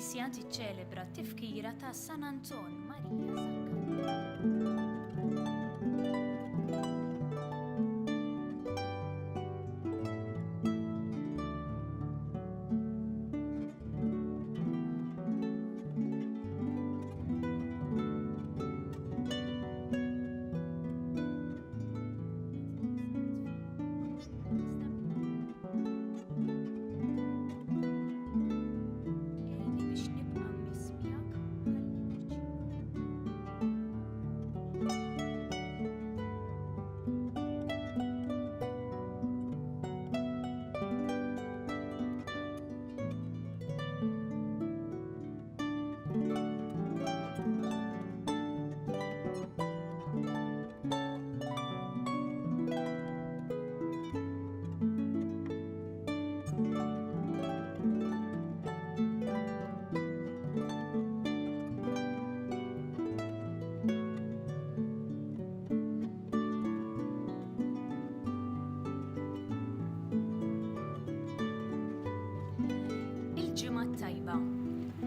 Il-Knisja tiċċelebra t-tifkira ta' San Anton Marija Zakkarija.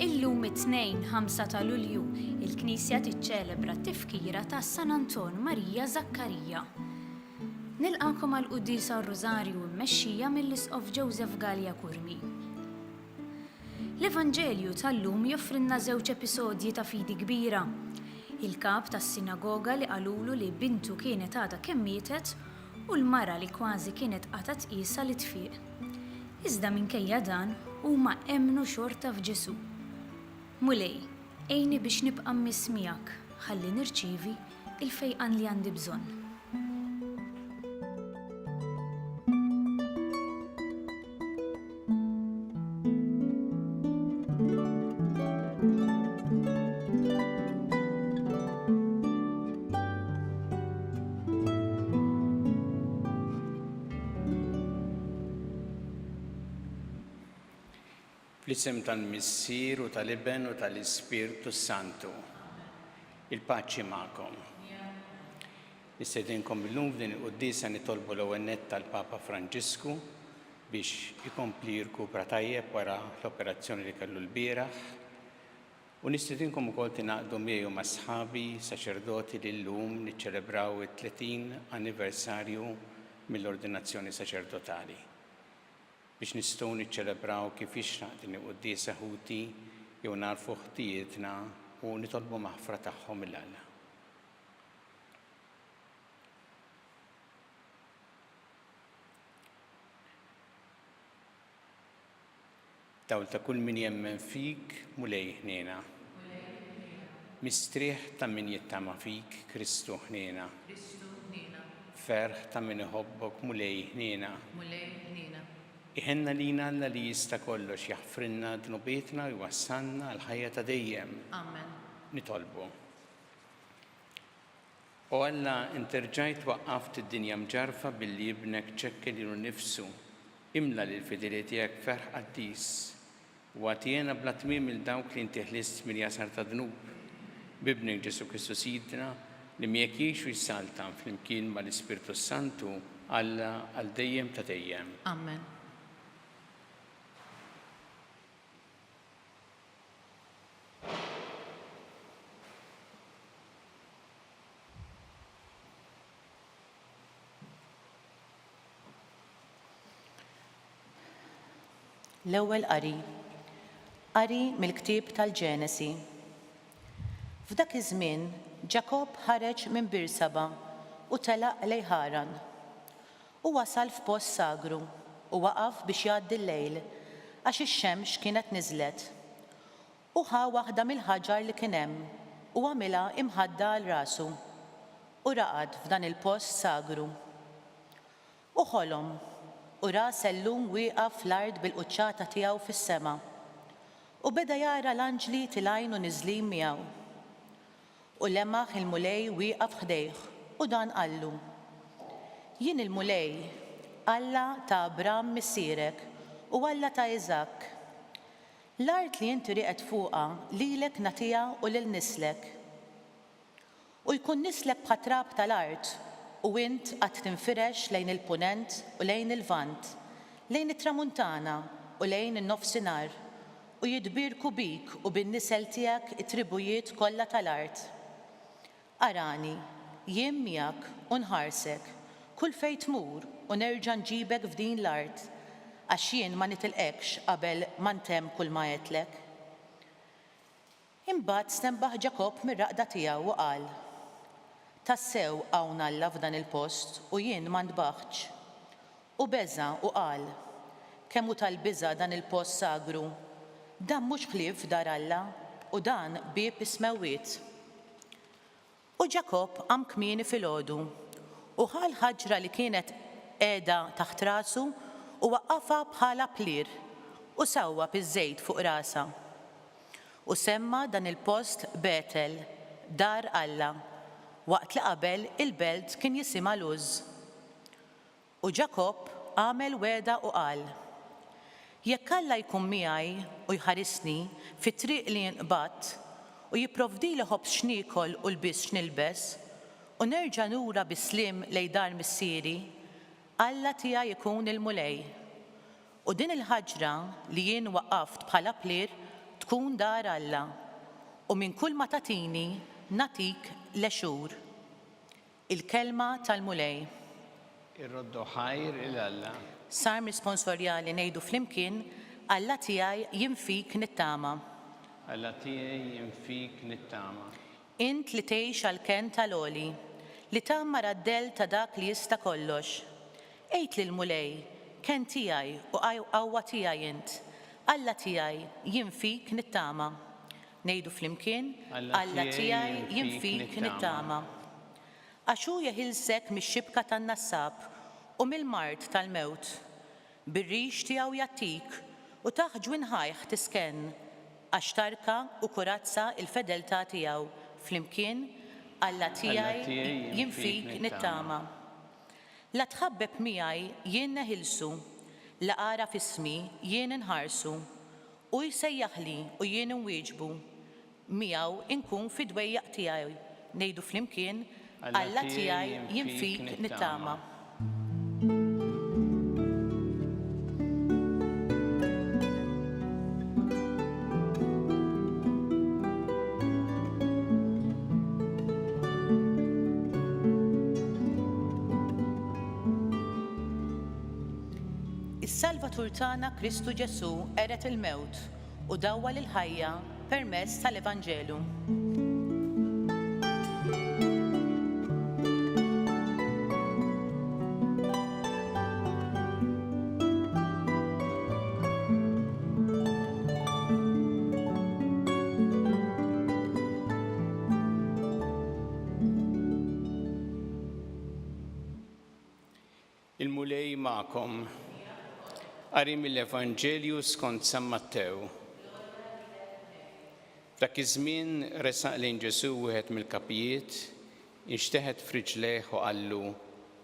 Illum it-2-5 ta' Lulju, il-Knisja tiċċelebra t-tifkira ta' San Anton Marija Zakkarija. Nilqakom għal Qudiesa r-Rożarju mmexxija mill-Isqof Joseph Gallia Kurmi. L-Evanġelju tal-lum joffrilna żewġ episodji ta' fidi kbira. Il-kap tas-sinagoga li qalulu li bintu kienet għadha kemm mietet u l-mara li kważi kienet qata tqisha li tfieq. Iżda minkejja dan huma emmnu xorta f'Ġesu. Mulej, ejni biex nibqa' mmiss miegħek, ħalli nirċievi il-fejqan li għandi bżonn. Fl-isem tal-Missier u tal-Iben u tal-Ispirtu Santu. Il-paċi magħkom. Nistedinkom illum f'din il-Qudiesa nitolbu l-ewwel nett tal-Papa Franġisku biex ikompli jirkupra tajjeb wara l-operazzjoni li kellu l-bieraħ. U nistedinkom ukoll tingħaqdu miegħu ma' sħabi saċerdoti li llum niċċelebraw it-30 anniversarju mill-ordinazzjoni saċerdotali. Biex nistgħu niċċelebraw kif jixraq din il-Qudiesa ħuti jew narfu ħtijietna u nitolbu maħfra tagħhom mill-Alla. Dawl ta' kull min jemmen fik mulej ħniena. Mistrieħ ta' min jittama fik Kristu ħniena. Ferħ ta' min iħobbok mulej ħniena. Iħenna lina Alla li jista' kollox jaħfrilna dnubietna u jwassalna l-ħajja ta' dejjem. Amen. Nitolbu. O Alla, interġajt waqqaft id-dinja mġarfa billi ibnek ċekkel lilu nnifsu, imla lil fideli tiegħek ferħ qaddis, u għatijena bla tmiem il-dawk li inti ħlist mill-jasar ta' dnub, bibnek Ġesu Kristu Sidna li miegħek jgħixu jissaltan flimkien mal-Ispirtu Santu Alla għal dejjem ta' dejjem. Amen. L-ewwel qari mill-ktieb tal-Ġenesi. F'dak iż-żmien Ġakob ħareġ minn Birsaba u telaq lejn Ħaran. U wasal f'post sagru u waqaf biex jgħaddi l-lejl għax ix-xemx kienet niżlet. U ħa waħda mill-ħaġar li kien hemm u għamilha imħadda għal rasu u raqad f'dan il-post sagru. U ħolom u ra sellum wieqaf fl-ard bil-quċċata tiegħu fis-sema u beda jara l-anġli tilgħin u niżlin miegħu. U lemaħ il-mulej wieqaf ħdejh u dan qallu: Jien il-mulej, Alla ta' Abram missierek u Alla ta' Iżak. L-art li inti rieqed fuqha lilek nagħtiha u lil nislek. U jkun nislek bħat-trab tal-art u int qatt tinfirex lejn il-punent u lejn il-vant, lejn it-tramuntana u lejn in-nofsinhar, u jidbirku bik u bin-nisel tiegħek it-tribujiet kollha tal-art. Arani, jien miegħek u nħarsek, kull fejn tmur u nerġa' nġibek f'din l-art, għax jien ma nitilqekx qabel ma ntemm kull ma għedlek. Imbagħad stembaħ Ġakob mir-raqda tiegħu u qal: Tassew hawn Alla f'dan il-post u jien ma ntbaħħx. U beża u qal: kemm hu tal-biża' dan il-post sagru, dan mhux ħlief f'dar Alla u dan bieb ismewwiet. U Ġakob qam kmieni filgħodu u ħal ħaġra li kienet qiegħda taħt rasu u waqqafha bħala plier u sawwa biż-żejt fuq rasha. U semma dan il-post Betel, dar Alla, waqt li qabel il-belt kien jisimha Luz. U Ġakob għamel weda u qal: jekk Alla jkun miegħi u jħarisni fit-triq li jinqbad u jipprovdili ħobż x'niekol u lbiss x'nilbes u nerġa' lura bisliem lejn dar missieri, Alla tiegħi jkun il-mulej. U din il-ħaġra li jien waqqaft bħala plier tkun dar Alla u minn kull ma tagħtini natik l-għexur. Il-kelma tal-mulej. Ir-roddu ħajr il-Alla. Sarm responsorjali ngħidu flimkien: Alla tiegħi jien fik nittama. Alla tiegħi jien fik nittama. Int li tgħix għall-ken tal-għoli, li tammar għad-del ta' dak li jista' kollox. Ejt lil-mulej, ken tiegħi u qawwa tiegħi int, Alla tiegħi jien fik nittama. Ngħidu flimkien: Alla tiegħi jien fik nittama. Għax hu jeħilsek mix-xibka tan-nassab u mill-mart tal-mewt. Bir-rix tiegħu jagħtik u taħt ġwien ħajħ tisken, għax tarka u kurazza il-fedeltà tiegħu. Flimkien: Alla tiegħi jien fik nittama. La tħabbeb miegħi jien neħilsu, la qara f'ismi jien inħarsu, u jsejjaħli u jien inwieġbu, miegħu inkun fid-dwejjaq tiegħi. Ngħidu flimkien: Alla tiegħi jien fik nittama. Is-Salvatur tagħna Kristu Ġesu ered il-mewt u dawwa lil-ħajja permezz tal-Evanġelu. Il-mulej magħkom. Qari mill-Evanġelju skont San Mattew. Dak iż-żmien resaq lejn Ġesu wieħed mill-kapijiet, inxteħed f'riġlejh u qallu: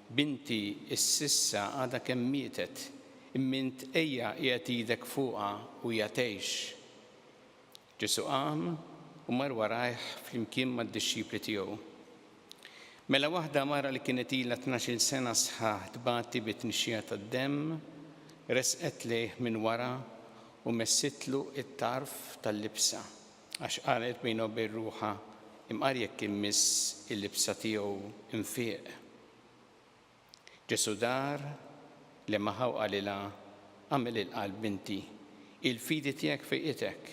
Binti s-sissa għadha kemm mietet, immint ejja qiegħed idek fuqha u hija tgħix. Ġesu qam u mar warajh flimkien mad-dixxipli tiegħu. Mela waħda mara li kienet ilha 12 sena sħaħ tbati bit-tnixxija tad-demm, resqet lejh minn wara u messitlu it-tarf tal-libsa, għax qalet bejnha u bejn ruħha: imqar jekk immiss il-libsa tiegħu infieq. Ġesu dar li maħaw qalilha: għamel il-qalb binti, il-fidi tiegħek fejqitek,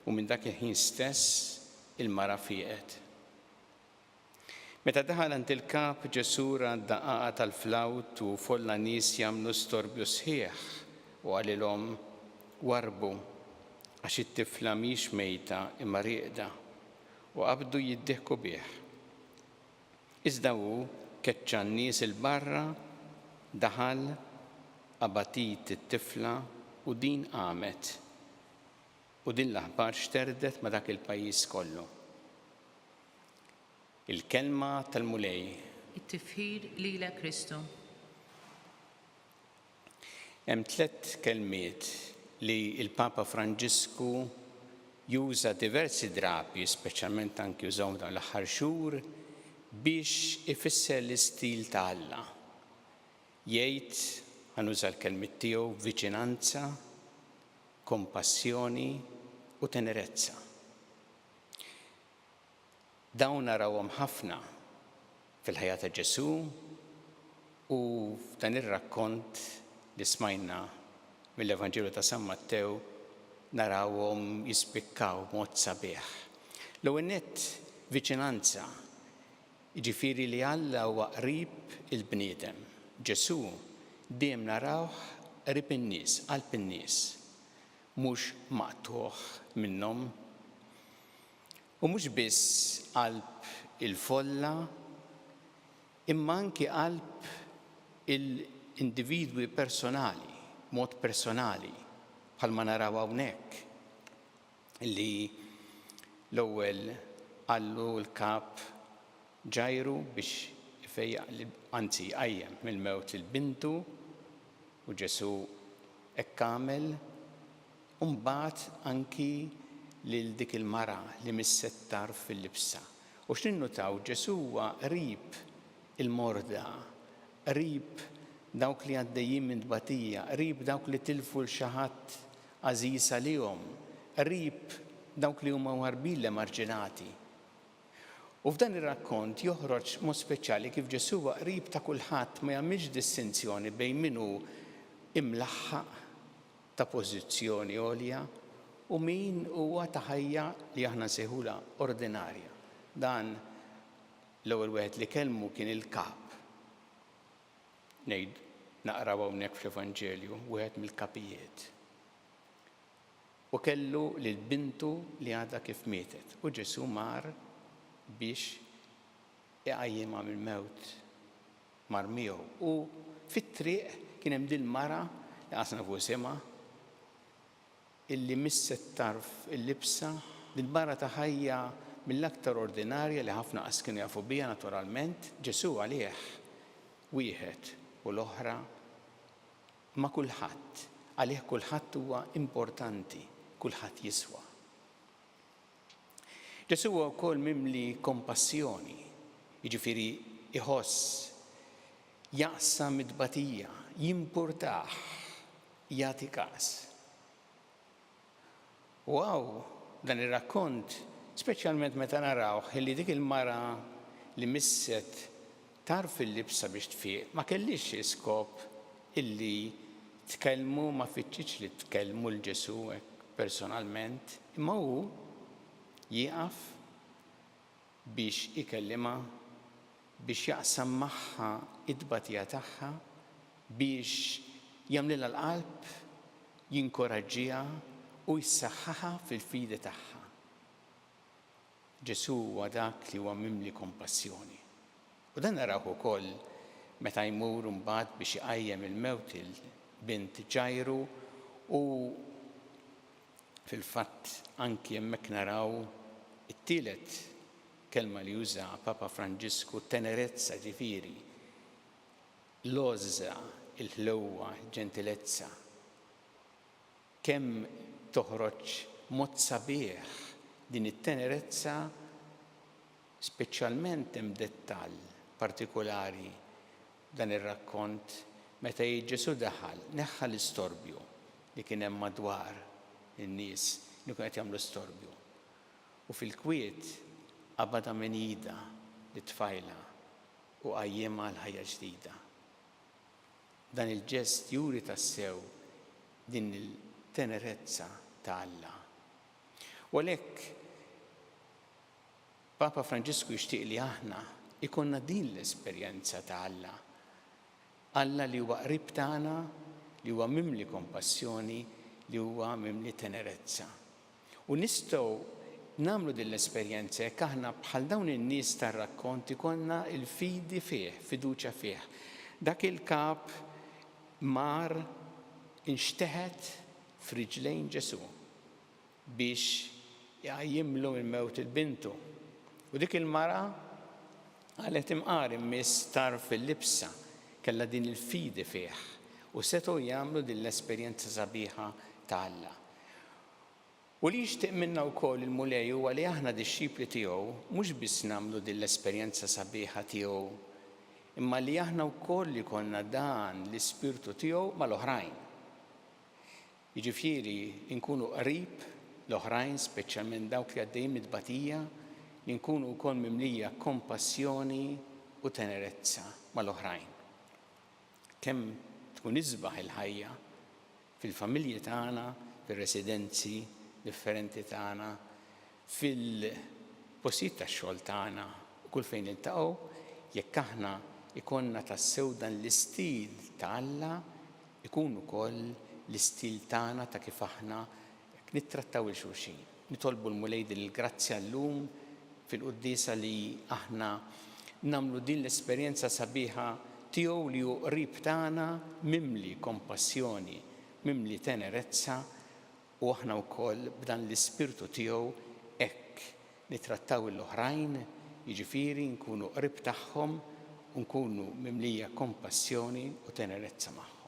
u minn dak il-ħin stess il-mara fieqet. Meta daħal għand il-kap Ġesu ra d-daqaqa tal-flawt u folla nies jagħmlu storbju sħiħ u qalilhom: warbu, għax it-tifla mhix mejta imma rieqda, u qabdu jiddeħku bih. Iżda hu keċċa n-nies il-barra, daħal, abatit it-tifla u din qamet. U din l-aħbar xterdet ma dak il-pajjiż kollu. Il-kelma tal-mulej. It-tifħir lilek Kristu. Hemm 3 kelmiet li il-Papa Franġisku juża diversi drabi, speċjalment anki jużawhom dawn l-aħħar xhur, biex ifisser l-istil ta' Alla. Jgħid, ħanuża l-kelmiet tiegħu, viċinanza, kompassjoni u tenerezza. Dawn narawhom ħafna fil-ħajja ta' Ġesu u f'dan ir-rakkont li smajna mill-Evanġelju ta' San Mattew narawhom jispikkaw b'mod sabiħ. L-ewwel nett viċinanza, jiġifieri li Alla huwa qrib il-bniedem. Ġesu dejjem narawh qrib in-nies, qalb in-nies, mhux maqtuħ minnhom. U mhux biss qalb il-folla, imma anki qalb il-individwi personali, mod personali, bħalma naraw hawnhekk li l-ewwel qallu l-kap Ġajru biex ifejjaq anzi jqajjem mill-mewt il-bintu u Ġesu hekk għamel u mbagħad anki lil dik il-mara li missettar fil-libsa. U x'ninnutaw Ġesu huwa qrib il-morda, qrib dawk li għaddejjin minn tbatija, qrib dawk li tilfu l xi ħadd għażiż għalihom, qrib dawk li huma warbin marġinati. U f'dan ir-rakkont joħroġ mod speċjali kif Ġesu huwa qrib ta' kulħadd, ma jagħmilx distinzjoni bejn min hu imlaħħaq ta' pożizzjoni għolja u min huwa ta' ħajja li aħna nsejħula ordinarja. Dan l-ewwel wieħed li kellmu kien il-kap. Ngħid naqraw hawnhekk fl-Evanġelju wieħed mill-kapijiet. U kellu lil bintu li għadha kif mietet. U Ġesu mar biex iqajjimha mill-mewt mar miegħu. U fit-triq kien hemm din mara li qasna fuq isimha illi misset tarf il-libsa, din mara ta' ħajja mill-aktar ordinarja li ħafna qas kienu jafu biha naturalment. Ġesu għalih wieħed u l-oħra ma' kulħadd, għalih kulħadd huwa importanti, kulħadd jiswa. Ġesu huwa wkoll mimli kompassjoni, jiġifieri iħoss, jaqsam id-tbatija, jimpurtah, jagħti każ. Wow, dan ir-rakkont, speċjalment meta narawh illi dik il-mara li misset tarf il-libsa biex tfiq, ma kellix iskop illi tkellmu, ma fitxitx li tkellmu l-Ġesu personalment, imma hu jieqaf biex ikellimha, biex jaqsam magħha id-tbatija tagħha, biex jagħmlilha l-qalb, jinkoraġġiha u jsaħħaha fil-fidi tagħha. Ġesu huwa dak li huwa mimli kompassjoni. U dan naraw ukoll meta jmur mbagħad biex iqajjem il-mewt il-bint Ġajru u fil-fatt anki hemmhekk naraw it-tielet kelma li juża Papa Franġisku, tenerezza, ġifieri, l-għoża, il-ħlewwa, il-ġentilezza. Kemm toħroġ mod sabiħ din it-tenerezza, speċjalment hemm dettall partikolari dan ir-rakkont meta Ġesu daħal, neħħa l-istorbju li kien hemm madwar in-nies li kienu qed jagħmlu storbju. U fil-kwiet qabada minn ida li tfajla u qajjimha l-ħajja ġdida. Dan il-ġest juri tassew din il-tenerezza ta' Alla. U għalhekk Papa Franġisku jixtieq li aħna ikonna din l-esperjenza ta' Alla. Alla li huwa qrib tagħna, li huwa mimli kompassjoni, li huwa mimli tenerezza. U nistgħu nagħmlu din l-esperjenza jekk aħna bħal dawn in-nies tar-rakkont ikollna l-fidi fih, fiduċja fih. Dak il-kap mar inxteħet f'riġlejn Ġesu biex jgħajjimlu il-mewt il-bintu. U dik il-mara qalet imqar immiss tarf il-libsa, kellha din il-fidi fih u setgħu jagħmlu din l-esperjenza sabiħa ta' Alla. U li jixtieq minna wkoll il-mulej huwa li aħna dixxipli tiegħu mhux biss nagħmlu din l-esperjenza sabiħa tiegħu, imma li aħna wkoll li konna dan l-ispirtu tiegħu mal-oħrajn. Jiġifieri nkunu qrib l-oħrajn, speċjalment dawk li għaddejjin mid-tbatija, li nkunu wkoll mimlija kompassjoni u tenerezza mal-oħrajn. Kemm tkun isbaħ il-ħajja fil-familji tagħna, fir-residenzi differenti tagħna, fil-postijiet tax-xogħol tagħna, kull fejn iltaqgħu, jekk aħna ikonna tassew dan l-istil ta' Alla, ikun ukoll l-istil tagħna ta' kif aħna nittrattaw il-xulxin. Nitolbu l-Mulej din il-grazzja llum fil-qudiesa li aħna nagħmlu din l-esperjenza sabiħa tiegħu li hu qrib tagħna, mimli kompassjoni, mimli tenerezza, u aħna wkoll b'dan l-ispirtu tiegħu hekk nittrattaw l-oħrajn, jiġifieri nkunu qrib tagħhom u nkunu mimlija kompassjoni u tenerezza magħhom.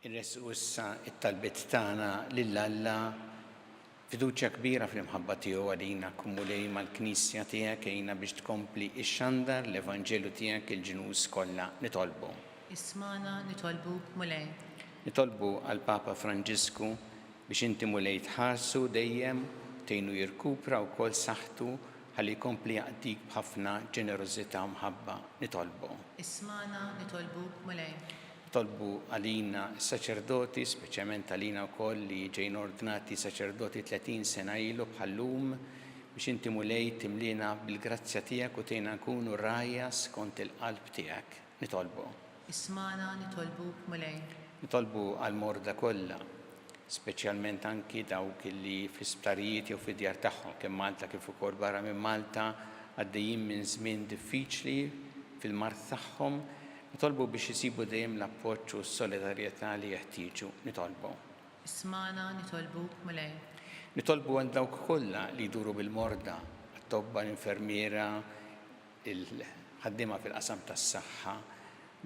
Irresqu issa it-talbiet tagħna lil Alla fiduċja kbira fl-imħabba tiegħu għalina Mulej mal-Knisja tiegħek għejna biex tkompli ix-xandar l-Evanġelu tiegħek il-ġnus kollha nitolbu. Ismana nitolbuk Mulej. Nitolbu għal Papa Franġisku biex inti Mulej tħarsu dejjem tgħinu jirkupra wkoll saħħtu ħalli jkompli jaqdik b'ħafna ġenerożità u mħabba nitolbu. Ismana nitolbuk Mulej. Tolbu għalina saċerdoti, speċjalment għalina wkoll li ġejn ordinati saċerdoti 30 sena ilu bħallum biex inti Mulej timlina bil-grazzja tiegħek u tgħinna nkunu rajja skont il-qalb tiegħek. Nitolbu. Ismana nitolbuk Mulej. Nitolbu għal-morda kollha, speċjalment anki dawk li fl-isptarijiet jew fid-djar tagħhom kemm Malta kif ukoll barra minn Malta għaddejjin minn żmien diffiċli fil-mart tagħhom. Nitolbu biex isibu dejjem l-appoġġ u s-solidarjetà li jeħtieġu. Nitolbu. Ismana nitolbuk Mulej. Nitolbu għal dawk kollha li jduru bil-morda, għat-tobba, l-infermiera, il-ħaddiema fil-qasam tas-saħħa,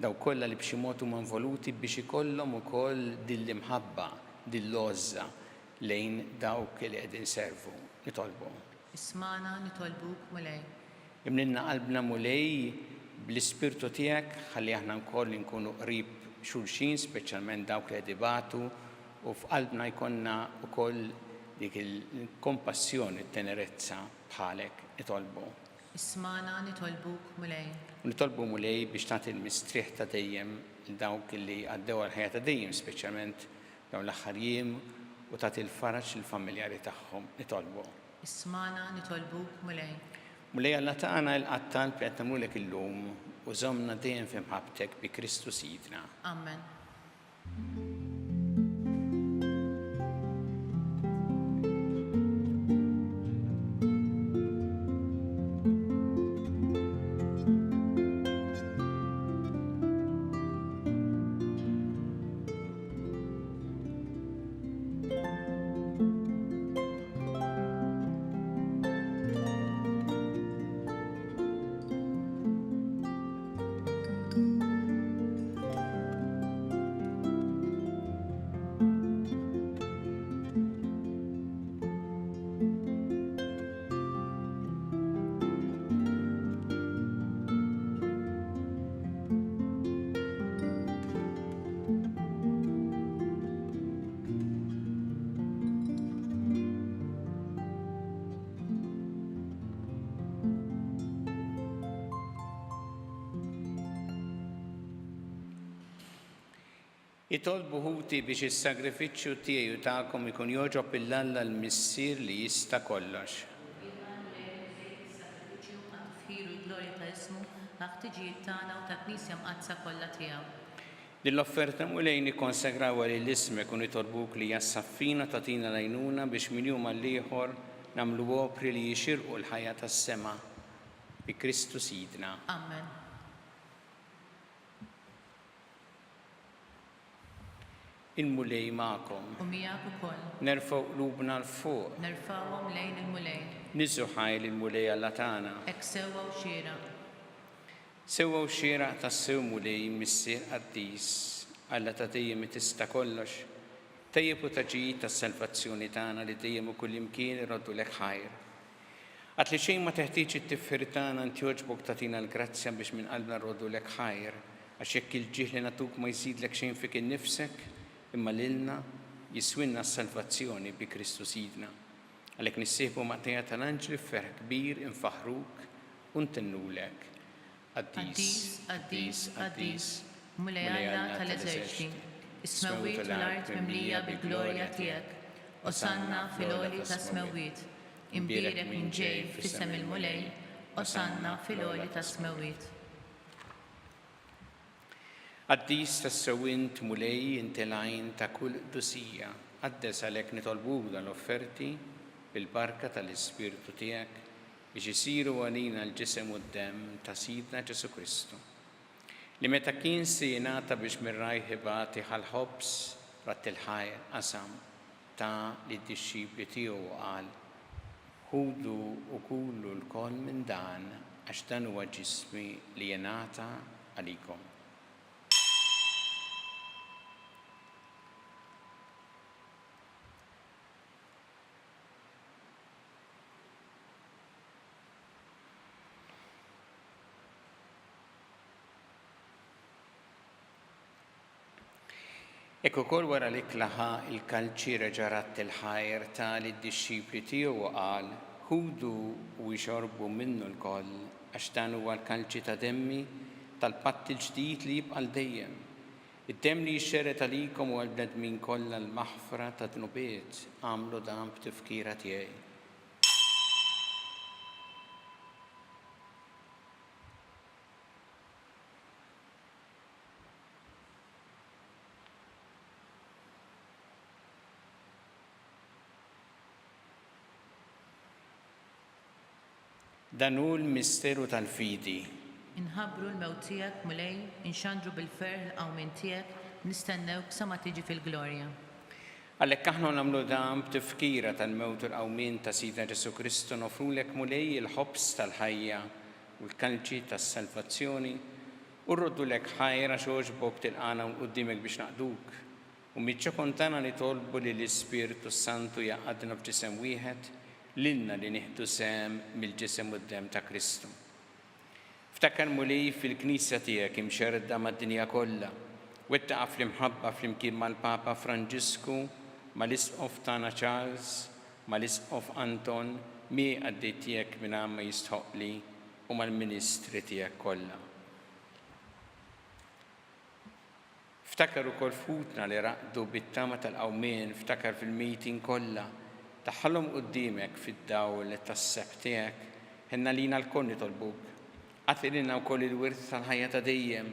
dawk kollha li b'xi mod huma involuti biex ikollhom ukoll din l-imħabba, din l-għoża lejn dawk li qegħdin servu. Nitolbu. Ismana nitolbuk Mulej. Imlilna qalbna Mulej bl-ispirtu tiegħek ħalli aħna wkoll nkunu qrib xulxin, speċjalment dawk li qed ibatu, u f'qalbna jkollna wkoll dik il-kompassjoni, t-tenerezza bħalek. Nitolbu. Ismana nitolbuk Mulej. Nitolbu Mulej biex tagħti l-mistrieħ ta' dejjem dawk li għaddew għall-ħajja ta' dejjem, speċjalment dawn l-aħħar jiem, u tagħti l-faraġ lill-familjari tagħhom. Nitolbu. Ismana nitolbuk Mulej. Mulej Alla tagħna l-qattal qed nagħmlulek illum u żommna dejjem f'imħabbtek bi Kristu Sidna. Amen. Itolbu ħuti biex is-sagrifiċċju tiegħi u tagħkom ikun jogħġob il-Alla l-Missier li jista' kollox. Din l-offerta Mulej nikkonsegraw lill-ismek u nitolbuk li jassaffina tagħtina l-għajnuna biex min jum għall-ieħor nagħmlu opri li jixirqu l-ħajja tas-sema bi Kristu Sidna. Amen. Il-Mulej magħkom. U miegħek ukoll. Nerfgħu qlubna l fuq. Nerfgħuhom lejn il-Mulej. Niżu ħajl il-Mulej Alla tagħna. Hekk sewwa u xieraq. Sewwa u xieraq tas-sew Mulej Missier Qaddis, Alla ta' dejjem tista' kollox. Tejjeb u taġġid tas-salvazzjoni tagħna li dejjem u kull imkien iroddu lek ħajr. Għat li xejn ma teħtieġ it-tifħir tagħna inti jogħġbok tagħtina l-grazzja biex minn qalbna nroddu lek ħajr, għax jekk il-ġieħ li nagħtuk ma jżidlek xejn fik innifsek, imma lilna jiswinna s-salvazzjoni bi Kristu Sidna. Għalhekk nissieħbu maqtejja tal-anġli f'ferħ kbir infaħruk u ntennulek. Qaddis, qaddis, qaddis, mulej Alla tal-eżerċiti, is-smewwiet u l-art mimlija bil-glorja tiegħek, osanna fil-għoli tas-smewwiet, imbierek minn ġej f'isem il-mulej, osanna fil-għoli tas-smewwiet. Qaddis tas-sewwint mulej inti l-għajn ta' kull qdusija, qaddes għalhekk nitolbuk dan l-offerti bil-barka tal-Ispirtu tiegħek biex isiru għalina l-ġisem u d-demm ta' Sidna Ġesu Kristu. Li meta kien se jingħata biex mir-rajħ ħibati ħal-ħobs rat il-ħajr qasam ta' lid-dixxipli tiegħu qal: ħudu u kullu l-koll minn dan għax dan huwa ġismi li jingħata għalikom. Ekku kol wara li klaħa il-kalċi reġarat il-ħajr ta' lid-dixxipli tiegħu u qal: ħudu u jxorbu minnu l-koll għax dan huwa l-kalċi ta' demmi tal-patt il-ġdid li jibqa' dejjem. Id-demm li jxxerret għalikom u għall-bnedmin kollha l-maħfra ta' dnubiet għamlu dan b'tifkira tiegħi. Dan hu l-misteru tal-fidi. Inħabbru l-mewt tiegħek mulej, inxandru bil-ferħ l-qawmien tiegħek, nistennewk sa ma tiġi fil-glorja. Għalhekk aħna nagħmlu dan b'tifkira tal-mewt u l-qawmien ta' Sidna Ġesu Kristu nofrulek mulej il-ħobs tal-ħajja u l-kalċi tas-salvazzjoni u rroddu lek ħajra xogħġbok tilqana quddiemek biex naqduk. U miċċa kontana li tolbu li l-Ispirtu Santu jaqgħadna f'ġisem wieħed lilna li nieħdu sem mill-ġisem u d-demm ta' Kristu. Ftakar mulej fil-Knisja tiegħek imxerda mad-dinja kollha, wettaqa fl-imħabba flimkien mal-Papa Franġisku, mal-Isqof tagħna Charles, mal-Isqof Anton, mi għaddej tiegħek minn ma jistħoqli u mal-Ministri tiegħek kollha. Ftakar ukoll futna li raqdu bit-tama tal-qawmien, ftakar fil-meeting kollha, taħħalhom quddiemek fid-dawl tas-seb tiegħek, ħenna lina l-koll nitolbuk. Għatilina wkoll il-wirth tal-ħajja ta' dejjem,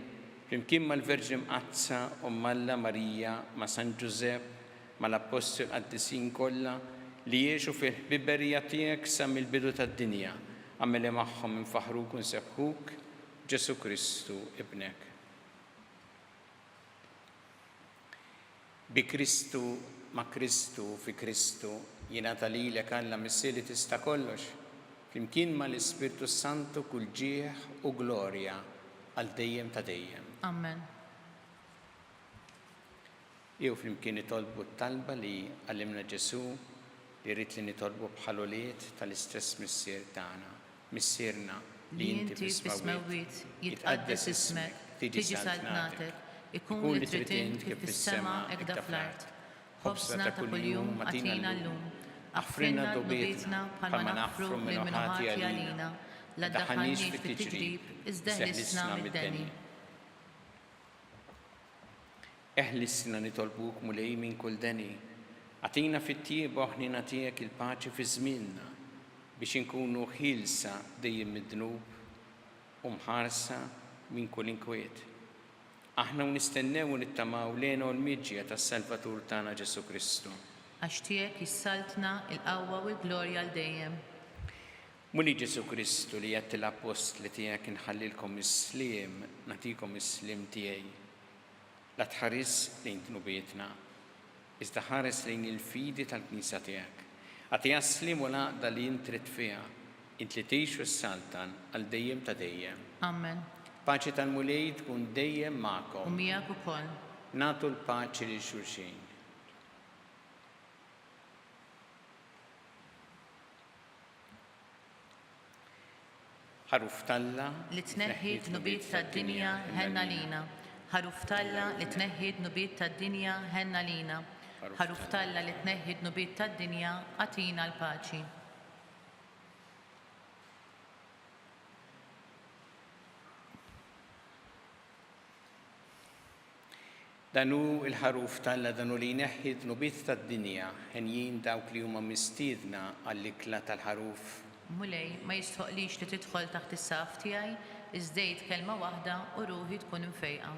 flimkien mal-Verġi Mqazza u Alla Marija, ma' San Ġusepp, mal-Apostol qaddisin kollha li jgħixu fil-ħbiberija tiegħek sa mill-bidu tad-dinja, għameli magħhom infaħruk u nsebbħuk Ġesu Kristu ibnek. Bi Kristu, ma' Kristu, fi Kristu, jingħata lilek Alla missieri tista' kollox, flimkien mal-Ispirtu Santu kull ġieħ u glorja għal dejjem ta' dejjem. Amen. Jew flimkien nitolbu t-talba li għallimna Ġesu li rrid li nitolbu bħal-uliet tal-istess missier tagħna, missierna li inti fis-smewwiet jitqaddes ismek, tiġi saltnatek, ikun li trid int kif fis-sema hekk fl-art. Ħobsna ta' kuljum atina llum, aħfrinna dubietna bħalma naħfru mill-minuħati għalina, la ddaħħalniex fit-tiġrib, iżda ħlisna mid-deni. Eħlisna nitolbuk mulej minn kull deni, għatina fit-tieb ħnina tiegħek il-paċi fi żmienna biex inkunu ħilsa dejjem mid-dnub u mħarsa minn kull inkwiet. Aħna nistennew u nittamaw lejna u l-miġġija tas-Salvatur tagħna Ġesu Kristu. Għax tiegħek issaltna il-qawwa u l-glorja għal dejjem. Muli Ġesu Kristu li jgħid l-apostli tiegħek inħallilkom is-sliem, nagħtikom is-sliem tiegħi. La tħares lejn dnubietna, iżda ħares lejn il-fidi tal-Knisja tiegħek. Għatija s-sliem u l-għaqda li int trid fiha, int li tgħix s-saltan għal dejjem ta' dejjem. Amen. Paċi tal-mulej tkun dejjem magħkom. U miegħek ukoll. Nagħtu l-paċi lil xulxin. ħaruf talla li tneħħi d-nubiet tad-dinja ħenna lina. Ħaruf talla li tneħħi d-nubiet tad-dinja ħenna lina. Ħaruf talla li tneħħi d-nubiet tad-dinja atina l-paċi. Danu il-ħaruf talla danu li jneħħi d-nubiet tad-dinja ħenjin dawk li huma mistiedna għall-ikla tal-ħaruf. Mulej ma jistħoqlix li tidħol taħt is-saf tiegħi, iżdejt kelma waħda u ruħi tkun imfejqa.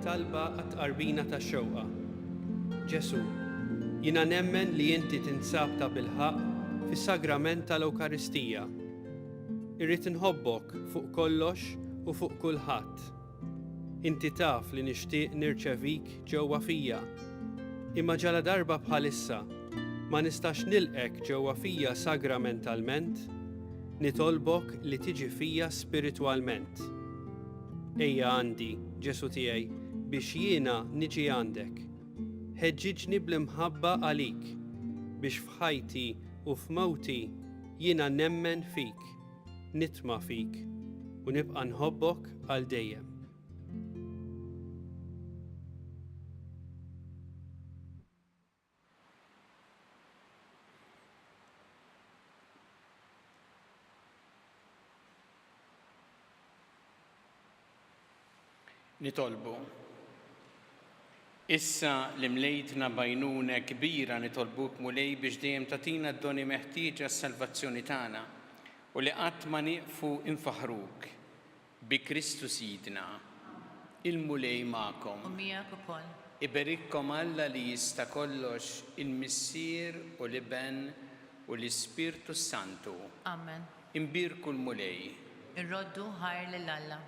talba għat-qarbina tax-xewqa. Ġesu, jiena nemmen li inti tinsab ta' bilħaq fis-sagrament tal-Ewkaristija. Irrid inħobbok fuq kollox u fuq kulħadd. Inti taf li nixtieq nirċevik ġewwa fija. Imma ġala darba bħalissa ma nistax nilqek ġewwa fija sagramentalment, nitolbok li tiġi fija spiritwalment. Ejja għandi, Ġesu tiegħi, biex jiena niġi għandek. Ħeġġiġni bl-imħabba għalik, biex f'ħajti u f'mewti jiena nemmen fik, nitma' fik u nibqa' nħobbok għal dejjem. Nitolbu. Issa li mlejtna bajnuna kbira nitolbuk mulej biex dejjem tatina d-doni meħtieġa s-salvazzjoni tagħna u li qatt ma nieqfu infaħruk bi Kristu Sidna. Il-mulej magħkom. U miegħek ukoll. Iberikkom Alla li jista' kollox il-Missier u l-Iben u l-Ispirtu Santu. Amen. Imbirku l-mulej. Irroddu ħajr lil Alla.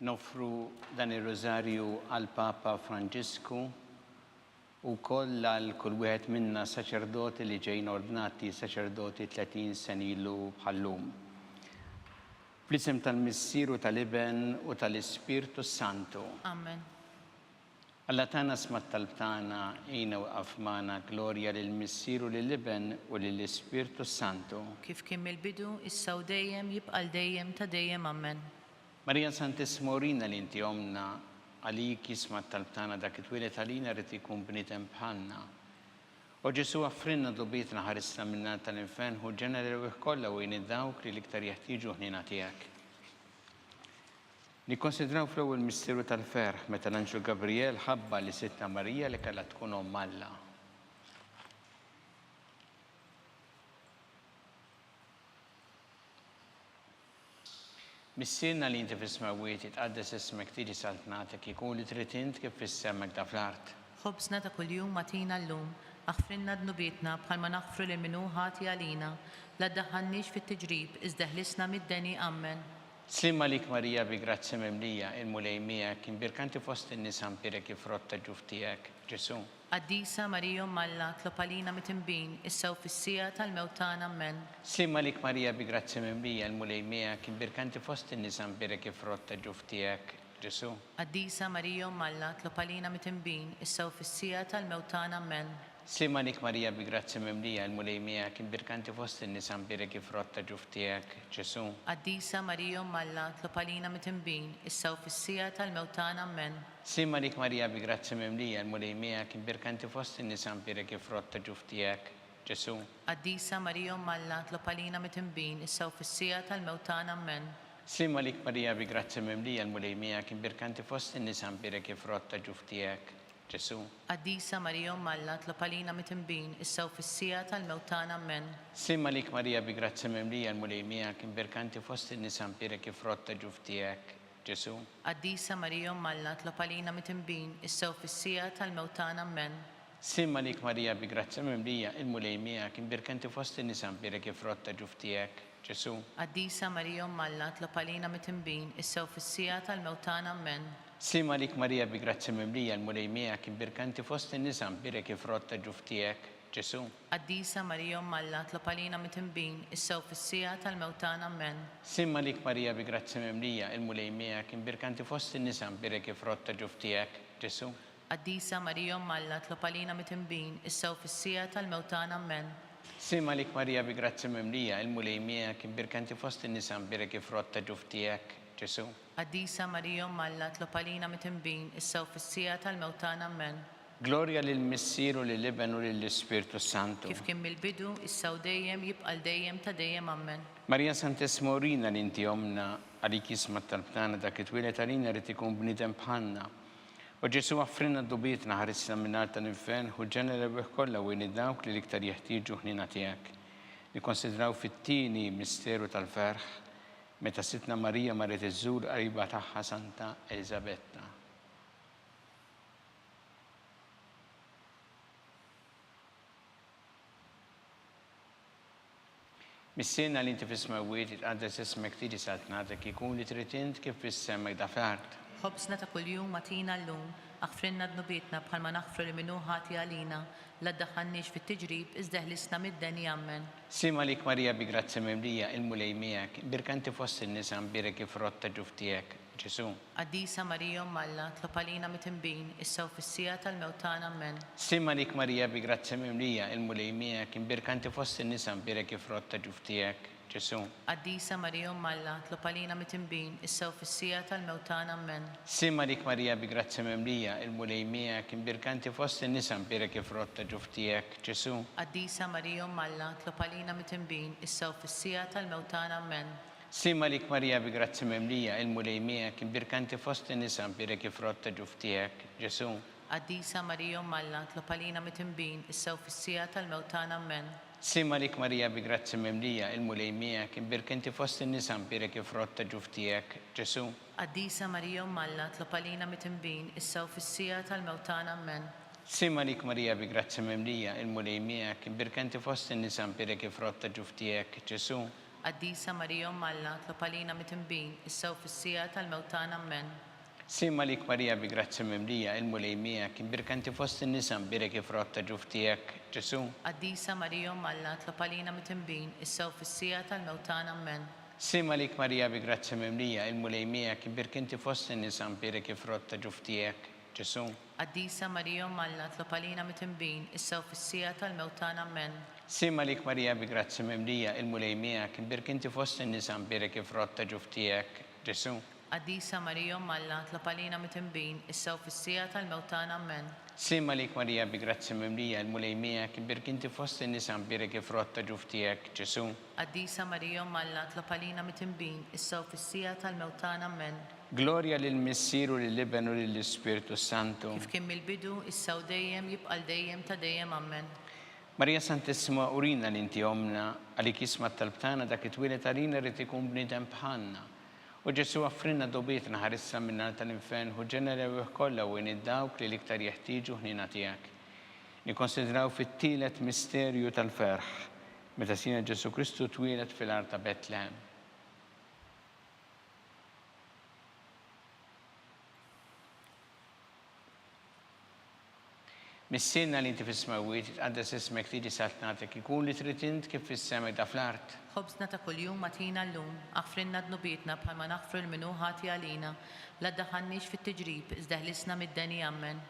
Nofru dan ir-rożarju għal Papa Franġisku u koll għal kull wieħed minna saċerdoti li ġejn ordnati saċerdoti 30 sen ilu bħallum. Fl-isem tal-Missieru tal-Iben u tal-Ispirtu Santu. Amen. Alla tana smat tal-tana jina u għafmana glorja lill-Missieru lill-Iben u lill-Ispirtu Santu. Kif kien mill-bidu, issa u dejjem jibqal dejjem ta' dejjem. Amen. Marija Santismorina li inti omna għalik jismat tal-tana dak it-twilet għalina rrit ikun bnitem bħalna. U Ġesu għaffrinna dubitna ħarisna minna tal-infern u ġeneri u kolla u dawk li liktar jeħtiġu ħnina tijak. Nikkonsidraw flow il-misteru tal-ferħ meta l-Anġlu Gabriel ħabba li Sitta Marija li kalla tkun Alla. Missirna li inti fis-smawiet itqaddes ismek tiġi saltnatek ikun li trid int kif fis-semmek da fl-art. Ħobsna ta' kuljum matina llum, aħfrinna dnubietna bħalma naħfru li minnu ħati għalina, la ddaħħalniex fit-tiġrib, iżda ħlisna mid-deni. Amen. Slim għalik Marija bi grazzi memlija il-mulej miegħek imbirkanti fost in-nisa mpirek ifrotta ġuf tiegħek, Ġesu. Qaddisa Marija Alla, tlopalina mitimbin, issa u fis-sija tal-mewtan. Amen. Slim għalik Marija bi grazzi memlija il-mulej miegħek imbirkanti fost in-nisa mpirek ifrotta ġuf tiegħek, Ġesu. Qaddisa Marija Alla, tlopalina mitimbin, issa u fis-sija tal-mewtan. Amen. Slim għalik Marija bi grazzi memlija il-mulej miegħek imbirkanti fost in-nisa mpirek ifrotta ġuf tiegħek, Ġesu. Qaddisa Marija Alla, tlopalina mitimbin, issa u fis-sija tal-mewtan. Amen. Slim għalik Marija bi grazzi memlija il-mulej miegħek imbirkanti fost in-nisa mpirek ifrotta ġuf tiegħek, Ġesu. Qaddisa Marija Alla, tlopalina mitimbin, issa u fis-sija tal-mewtan. Amen. Slim għalik Marija bi grazzi memlija il-mulej miegħek imbirkanti fost in-nisa mpirek ifrotta ġuf tiegħek, Ġesu. Qaddisa Marija Alla, tlopalina mitimbin, issa u fis-sija tal-mewtan. Amen. Slim għalik Marija bi grazzi memlija il-mulej miegħek imbirkanti fost in-nisa mpirek ifrotta ġuf tiegħek, Ġesu. Qaddisa Marija Alla, tlopalina mitimbin, issa u fis-sija tal-mewtan. Amen. Slim għalik Marija bi grazzi memlija il-mulej miegħek imbirkanti fost in-nisa mpirek ifrotta ġuf tiegħek, Ġesu. Qaddisa Marija Alla, tlopalina mitimbin, issa u fis-sija tal-mewtan. Amen. Slim għalik Marija bi grazzi memlija il-mulej miegħek imbirkanti fost in-nisa mpirek ifrotta ġuf tiegħek, Ġesu. Qaddisa Marija Alla, tlopalina mitimbin, issa u fis-sija tal-mewtan. Amen. Slim għalik Marija bi grazzi memlija il-mulej miegħek imbirkanti fost in-nisa mpirek ifrotta ġuf tiegħek, Ġesu. Qaddisa Marija Alla, tlopalina mitimbin, issa u fis-sija tal-mewtan. Amen. Slim għalik Marija bi grazzi memlija il-mulej miegħek imbirkanti fost in-nisa mpirek ifrotta ġuf tiegħek, Ġesu. Qaddisa Marija Alla, tlopalina mitimbin, issa u fis-sija tal-mewtan. Amen. Glorja lill-Missieru lill-Iben u lill-Ispirtu Santu. Kif kien mill-bidu, issa u dejjem jibqal dejjem ta' dejjem. Amen. Marija Santismorina li inti omna għalik jismat tal-tana dak it-twilet għalina rrit ikun bniedem bħalna. U Ġesu għaffrinna d-dubitna ħarisna minnar tal-infern u ġenera bih kollha u dawk li liktar jeħtieġu ħnina tiegħek. Nikkonsidraw fit-tieni misteru tal-ferħ meta Sittna Marija marret iżżur qariba tagħha Santa Elisabetta. Missierna li inti fis-smawiet itqaddes ismek tiġi saltnatek ikun li trid int kif fis-semmek da fl-art. Ħobsna ta' kuljum matina llum, aħfrinna dnubietna bħalma naħfru li minnu ħati għalina, la ddaħħalniex fit-tiġrib, iżda ħlisna mid-deni. Amen. Slim għalik Marija bi grazzi memlija il-mulej miegħek imbirkanti fost in-nisa mpirek ifrotta ġuf tiegħek, Ġesu. Qaddisa Marija Alla, tlopalina mitimbin, issa u fis-sija tal-mewtan. Amen. Slim għalik Marija bi grazzi memlija il-mulej miegħek imbirkanti fost in-nisa mpirek ifrotta ġuf tiegħek, Ġesu. Qaddisa Marija Alla, tlopalina mitimbin, issa u fis-sija tal-mewtan. Amen. Slim għalik Marija bi grazzi memlija il-mulej miegħek imbirkanti fost in-nisa mpirek ifrotta ġuf tiegħek, Ġesu. Qaddisa Marija Alla, tlopalina mitimbin, issa u fis-sija tal-mewtan. Amen. Slim għalik Marija bi grazzi memlija il-mulej miegħek imbirkanti fost in-nisa mpirek ifrotta ġuf tiegħek, Ġesu. Qaddisa Marija Alla, tlopalina mitimbin, issa u fis-sija tal-mewtan. Amen. Slim għalik Marija bi grazzi memlija il-mulej miegħek imbirkanti fost in-nisa mpirek ifrotta ġuf tiegħek, Ġesu. Qaddisa Marija Alla, tlopalina mitimbin, issa u fis-sija tal-mewtan. Amen. Slim għalik Marija bi grazzi memlija il-mulej miegħek imbirkanti fost in-nisa mpirek ifrotta ġuf tiegħek, Ġesu. Qaddisa Marija Alla, tlopalina mitimbin, issa u fis-sija tal-mewtan. Amen. Sima lik Marija bi grazzi mimlija il-mulej miegħek, imbirkanti fost in-nisa mbirek ifrott ta' ġuf tiegħek, Ġesu. Qaddisa Marija Alla, tlob għalina mitembin, issew fis-sija tal-mewtan ammen. Sima lik Marija bi grazzi mimlija il-mulej miegħek, imbirkanti fost in-nisa mbirek ifrott ta' ġuf tiegħek, Ġesu. Qaddisa Marija Alla, tlob għalina mitembin, issew fis-sija tal-mewtan ammen. Sima lik Marija bi grazzi mimlija il-mulej miegħek, imbirkanti fost in-nisa mbirek ifrott ta' ġuf tiegħek, Ġesu. Qaddisa Marija Alla, tlob għalina mitembin, issew fis-sija tal-mewtan ammen. Sima lik Marija bi grazzi mimlija il-mulej miegħek, imbirkanti fost in-nisa mbirek ifrott ta' ġuf tiegħek, Ġesu. Qaddisa Marija Alla, tlob għalina mitembin, issew fis-sija tal-mewtan ammen. Gloria lill-Missieru lill-Ibnu lill-Ispiritu Santu. Kif kien mill-bidu, issew dejjem jibqal dejjem ta' dejjem ammen. Marija Santissima urina li inti omna għalik jisma talbtana dak it-twilet għalina rrit ikun bnidem bħalna. U Ġesu għaffrinna dobietna ħarissa minna tal-infern u ġenerew kollha u id-dawk li liktar jeħtieġu ħnina tiegħek. Nikkonsidraw fit-tielet misterju tal-ferħ meta sina Ġesu Kristu twilet fil-art ta' Betlehem. Missinna li inti fis-smawit, tqaddes ismek tiġi saltnatek ikun li trid int kif fis-sema da fl-art. Ħobżna ta' kuljum matina llum, aħfrinna dnubietna bħalma naħfru l-minu ħati għalina, la ddaħħalniex fit-tiġrib, iżda ħlisna mid-deni ammen.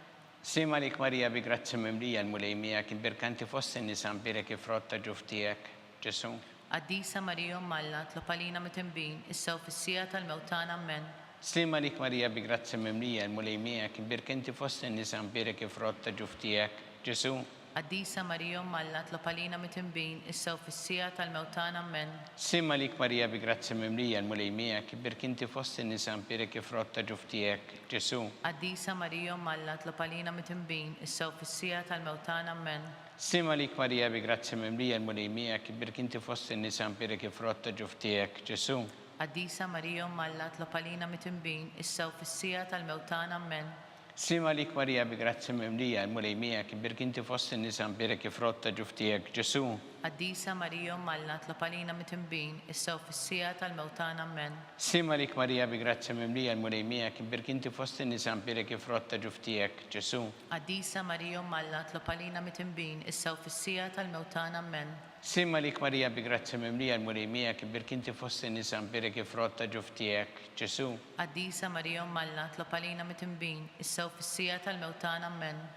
Sima lik Marija bi grazzi mimlija l-mulej miegħek imbirkanti fost in-nisa mbirek ifrott ta' ġuf tiegħek, Ġesu. Qaddisa Marija Alla, tlob għalina mitembin, issew fis-sija tal-mewtan ammen. Sima lik Marija bi grazzi mimlija l-mulej miegħek imbirkanti fost in-nisa mbirek ifrott ta' ġuf tiegħek, Ġesu. Qaddisa Marija Alla, tlob għalina mitembin, issew fis-sija tal-mewtan ammen. Sima lik Marija bi grazzi mimlija l-mulej miegħek imbirkanti fost in-nisa mbirek ifrott ta' ġuf tiegħek, Ġesu. Qaddisa Marija Alla, tlob għalina mitembin, issew fis-sija tal-mewtan ammen. Sima lik Marija bi grazzi mimlija l-mulej miegħek imbirkanti fost in-nisa mbirek ifrott ta' ġuf tiegħek, Ġesu. Qaddisa Marija Alla, tlob għalina mitembin, issew fis-sija tal-mewtan ammen. Sima lik Marija bi grazzi mimlija l-mulej miegħek imbirkanti fost in-nisa mbirek ifrott ta' ġuf tiegħek, Ġesu. Qaddisa Marija Alla, tlob għalina mitembin, issew fis-sija tal-mewtan ammen. Sima lik Marija bi grazzi mimlija l-mulej miegħek imbirkanti fost in-nisa mbirek ifrott ta' ġuf tiegħek, Ġesu. Qaddisa Marija Alla, tlob għalina mitembin, issew fis-sija tal-mewtan ammen. Sima lik Marija bi grazzi mimlija l-mulej miegħek imbirkanti fost in-nisa mbirek ifrott ta' ġuf tiegħek, Ġesu. Qaddisa Marija Alla, tlob għalina mitembin, issew fis-sija tal-mewtan ammen.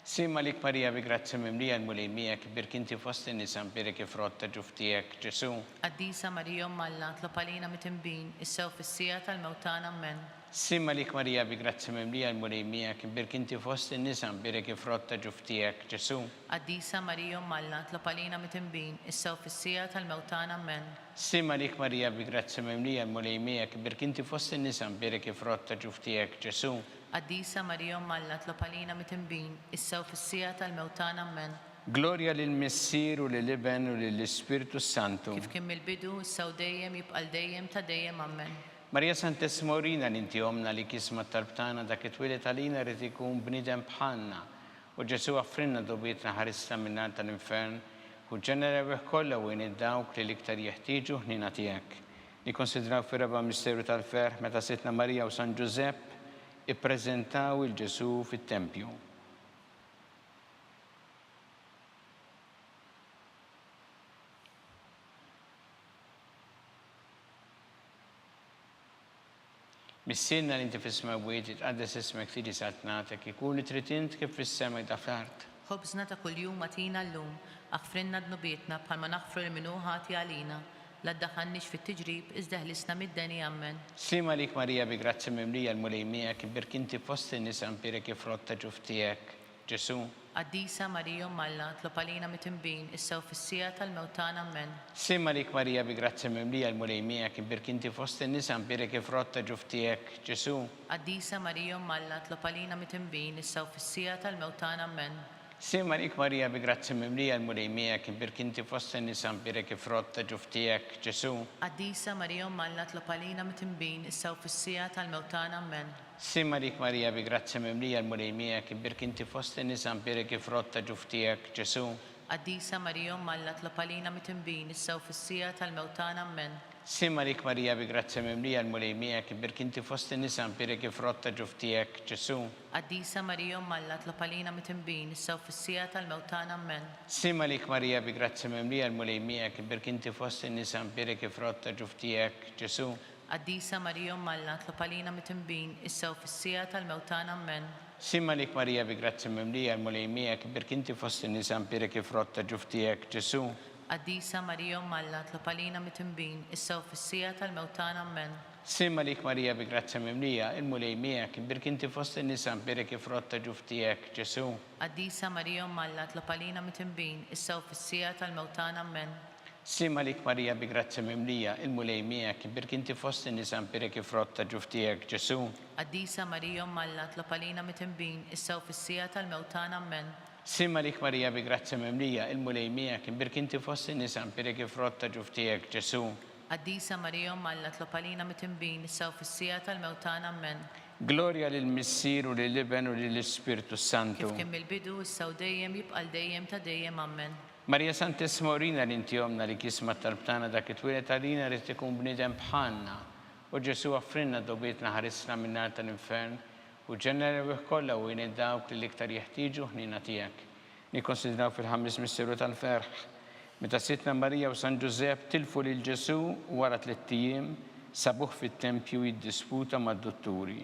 Sima lik Marija bi grazzi mimlija l-mulej miegħek imbirkanti fost in-nisa mbirek ifrott ta' ġuf tiegħek, Ġesu. Qaddisa Marija Alla, tlob għalina mitembin, issew fis-sija tal-mewtan ammen. Sima lik Marija bi grazzi mimlija l-mulej miegħek imbirkanti fost in-nisa mbirek ifrott ta' ġuf tiegħek, Ġesu. Qaddisa Marija Alla, tlob għalina mitembin, issew fis-sija tal-mewtan ammen. Sima lik Marija bi grazzi mimlija l-mulej miegħek imbirkanti fost in-nisa mbirek ifrott ta' ġuf tiegħek, Ġesu. Qaddisa Marija Alla, tlob għalina mitembin, issew fis-sija tal-mewtan ammen. Gloria lill-Missieru lill-Ibnu lill-Ispiritu Santu. Kif kien mill-bidu, issew dejjem jibqal dejjem ta' dejjem ammen. Marija Santissima urina li inti omna li kisma talbtana dak it-twilet għalina rrid ikun bnidem bħalna. U Ġesu għaffrinna dobietna ħarissa minnar tal-infern u ġenerew kollha u id-dawk li liktar jeħtieġu ħnina tiegħek. Nikkonsidraw fir-raba' misteru tal-ferħ meta sitna Marija u San Ġusepp ippreżentaw il-Ġesu fit-Tempju. Missinna li inti fis-smawit, tqaddes ismek tiġi saltnatek ikun li trid int kif fis-sema da fl-art. Ħobżna ta' kuljum matina llum, aħfrinna dnubietna bħalma naħfru l-minu ħati għalina, la ddaħħalniex fit-tiġrib, iżda ħlisna mid-deni ammen. Sima lik Marija bi grazzi mimlija l-mulej miegħek imbirkanti fost in-nisa mbirek ifrott ta' ġuf tiegħek, Ġesu. Qaddisa Marija Alla, tlob għalina mitembin, issew fis-sija tal-mewtan ammen. Sima lik Marija bi grazzi mimlija l-mulej miegħek imbirkanti fost in-nisa mbirek ifrott ta' ġuf tiegħek, Ġesu. Qaddisa Marija Alla, tlob għalina mitembin, issew fis-sija tal-mewtan ammen. Sima lik Marija bi grazzi mimlija l-mulej miegħek imbirkanti fost in-nisa mbirek ifrott ta' ġuf tiegħek, Ġesu. Qaddisa Marija Alla, tlob għalina mitembin, issew fis-sija tal-mewtan ammen. Sima lik Marija bi grazzi mimlija l-mulej miegħek imbirkanti fost in-nisa mbirek ifrott ta' ġuf tiegħek, Ġesu. Qaddisa Marija Alla, tlob għalina mitembin, issew fis-sija tal-mewtan ammen. Simma lik Marija bi grazzi mimlija l-mulej miegħek, birk inti fost in-nisa nbirek il-frott ta' ġuf tiegħek, Ġesu. Qaddisa Marija Umm Alla tlob għalina mit-tinbin issa u fis-sija tal-mewt Amen. Simma lik Marija bi grazzi mimlija l-mulej miegħek, birk inti fost in-nisa nbirek il-frott ta' ġuf tiegħek, Ġesu. Qaddisa Marija Umm Alla tlob għalina mit-tinbin issa u fis-sija tal-mewt Amen. Simma lik Marija bi grazzi mimlija l-mulej miegħek, birk inti fost in-nisa nbirek il-frott ta' ġuf tiegħek, Ġesu. Qaddisa Marija Umm Alla tlob għalina mit-tinbin issa u fis-sija tal-mewt Amen. Simma lik Marija bi grazzi mimlija l-mulej miegħek, birk inti fost in-nisa nbirek il-frott ta' ġuf tiegħek, Ġesu. Qaddisa Marija Umm Alla tlob għalina mit-tinbin issa u fis-sija tal-mewt Amen. Simma lik Marija bi grazzi mimlija il-mulej miegħek, birk inti fost in-nisa nbirek il-frott ta' ġuf tiegħek, Ġesu. Qaddisa Marija Umm Alla tlob għalina mit-tinbin issa u fis-sija tal-mewt Amen. Simma lik Marija bi grazzi mimlija il-mulej miegħek, birk inti fost in-nisa nbirek il-frott ta' ġuf tiegħek, Ġesu. Qaddisa Marija Umm Alla tlob għalina mit-tinbin issa u fis-sija tal-mewt Amen. Gloria lill-Missier u lill-Iben u lill-Ispirtu Santu. Kif kemm il-bidu issa u dejjem jibqa' dejjem ta' dejjem Amen. Marija Santissima Urina li inti jomna li kisma talbtana dak it-twilet għalina rrid ikun bniedem bħalna. U Ġesu għaffrinna dobietna ħarisna minn-nar tal-infern u ġenera kollha u jien dawk li l-iktar jeħtieġu ħnina tiegħek. Nikkonsidraw fil-ħames misteru tal-ferħ. Meta Sitna Marija u San Ġusepp tilfu lil Ġesu wara 3 ijiem sabuh fit-tempju jiddisputa mad-dotturi.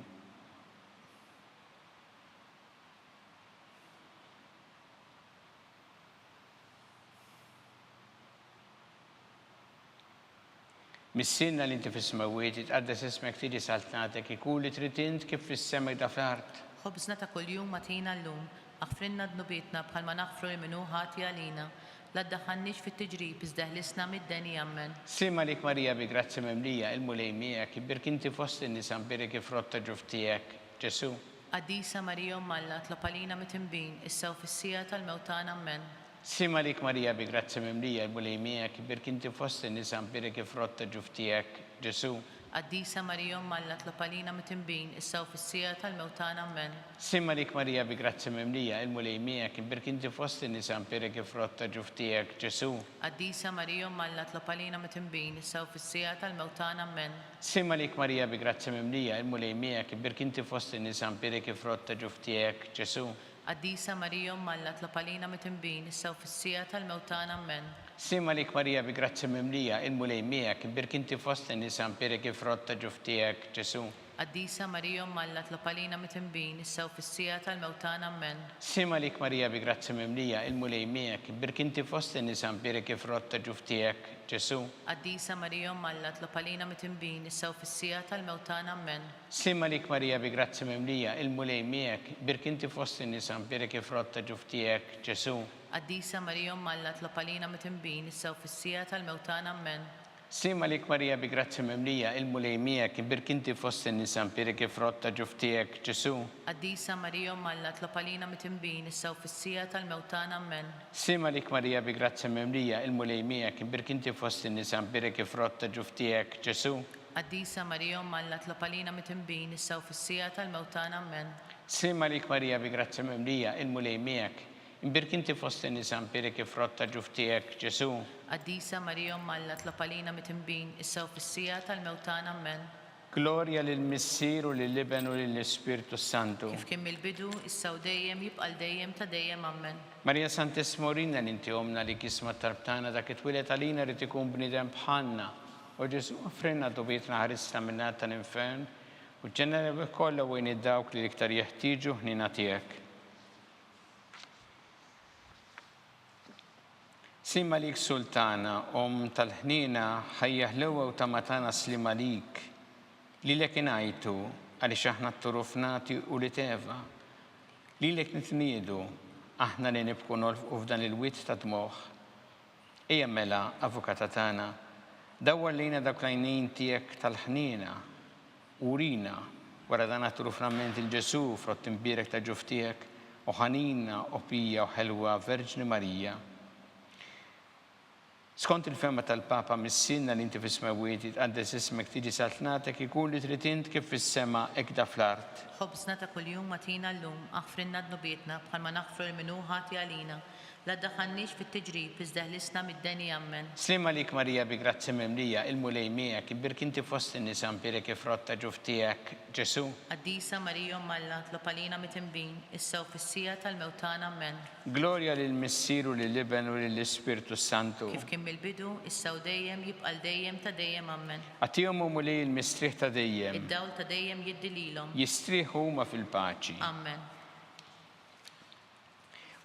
Missinna li inti fis-smawiet tqaddes ismek tiġi saltnatek ikun li trid int kif fis-semek da fl-art. Ħobżna ta' kuljum matina llum, aħfrinna dnubietna bħalma naħfru l-minu ħati għalina. La ddaħħalniex fit-tiġrib iżda ħlisna mid-deni Amen. Simma lik Marija bi grazzi mimlija il-mulej miegħek, birk inti fost in-nisa nbirek il-frott ta' ġuf tiegħek, Ġesu. Qaddisa Marija Umm Alla tlob għalina mit-tinbin issa u fis-sija tal-mewt Amen. Simma lik Marija bi grazzi mimlija il-mulej miegħek, birk inti fost in-nisa nbirek il-frott ta' ġuf tiegħek, Ġesu. Qaddisa Marija Umm Alla tlob għalina mit-tinbin issa u fis-sija tal-mewt Amen. Simma lik Marija bi grazzi mimlija il-mulej miegħek, birk inti fost in-nisa nbirek il-frott ta' ġuf tiegħek, Ġesu. Qaddisa Marija Umm Alla tlob għalina mit-tinbin issa u fis-sija tal-mewt Amen. Simma lik Marija bi grazzi mimlija il-mulej miegħek, birk inti fost in-nisa nbirek il-frott ta' ġuf tiegħek, Ġesu. Qaddisa Marija Umm Alla tlob għalina mit-tinbin issa u fis-sija tal-mewt Amen. Simma lik Marija bi grazzi mimlija il-mulej miegħek, birk inti fost in-nisa nbirek il-frott ta' ġuf tiegħek, Ġesu. Qaddisa Marija Umm Alla tlob għalina mit-tinbin issa u fis-sija tal-mewt Amen. Simma lik Marija bi grazzi mimlija il-mulej miegħek, birk inti fost in-nisa nbirek il-frott ta' ġuf tiegħek, Ġesu. Qaddisa Marija Umm Alla tlob għalina mit-tinbin issa u fis-sija tal-mewt Amen. Simma lik Marija bi grazzi mimlija il-mulej miegħek, birk inti fost in-nisa nbirek il-frott ta' ġuf tiegħek, Ġesu. Qaddisa Marija Umm Alla tlob għalina mit-tinbin issa u fis-sija tal-mewt Amen. Simma lik Marija bi grazzi mimlija il-mulej miegħek, birk inti fost in-nisa nbirek il-frott ta' ġuf tiegħek, Ġesu. Qaddisa Marija Umm Alla tlob għalina mit-tinbin issa u fis-sija tal-mewt Amen. Simma lik Marija bi grazzi mimlija il-mulej miegħek, birk inti fost in-nisa nbirek il-frott ta' ġuf tiegħek, Ġesu. Qaddisa Marija Umm Alla tlob għalina mit-tinbin issa u fis-sija tal-mewt Amen. Simma lik Marija bi grazzi mimlija il-mulej miegħek, birk inti fost in-nisa nbirek il-frott ta' ġuf tiegħek, Ġesu. Qaddisa Marija Umm Alla tlob għalina mit-tinbin issa u fis-sija tal-mewt Amen. Gloria lill-Missier u lill-Iben u lill-Ispirtu Santu. Kif kemm il-bidu issa u dejjem jibqa' dejjem ta' dejjem Amen. Marija Santissima Urina li inti jomna li kisma talbtana dak it-twilet għalina rrid ikun bniedem bħalna. U Ġesu offrinna dobietna ħarisna minn-nar tal-infern u ġenera kollha u jien dawk li l-iktar jeħtieġu ħnina tiegħek. Simma lik Sultana, tal-ħnina ħajja ħlewa u tamatana slima lik, li lek inajtu għaliex aħna t-turufnati u li teva, li lek nitniedu aħna li nibku nolfqu f'dan il-wit ta' dmoħ. Ejja mela, avukata tagħna, dawwar lejna dak l-għajnejn tiegħek tal-ħnina u urina wara dan turufnament il-Ġesu frott imbierek ta' ġuf tiegħek u ħanina u pija u ħelwa Verġni Marija. Skont il-fema tal-Papa mis-sinna li inti fis-smawiet tqaddes ismek tiġi saltnatek ikun li trid int kif fis-sema hekk da fl-art. Ħobżna ta' kuljum matina llum aħfrinna dnubietna bħalma naħfru l-minu ħati għalina. La ddaħħalniex fit-tiġrib iżda ħlisna mid-deni ammen. Slima lik Marija bi grazzi mimlija, il-mulej miegħek, ibbirk inti fost in-nisa mpirek ifrotta ġuf tiegħek Ġesu. Qaddisa Marija Malla tlob għalina mitinbin, issa u fis-sija tal-mewtana ammen. Glorja lil Missier u lill-Iben u lill-Ispirtu Santu. Kif kien mill-bidu, issa u dejjem jibqa' dejjem ta' dejjem ammen. Għatihom mulej il-mistrieħ ta' dejjem. Id-dawl ta' dejjem jiddililhom. Jistrieħu huma fil-paċi. Ammen.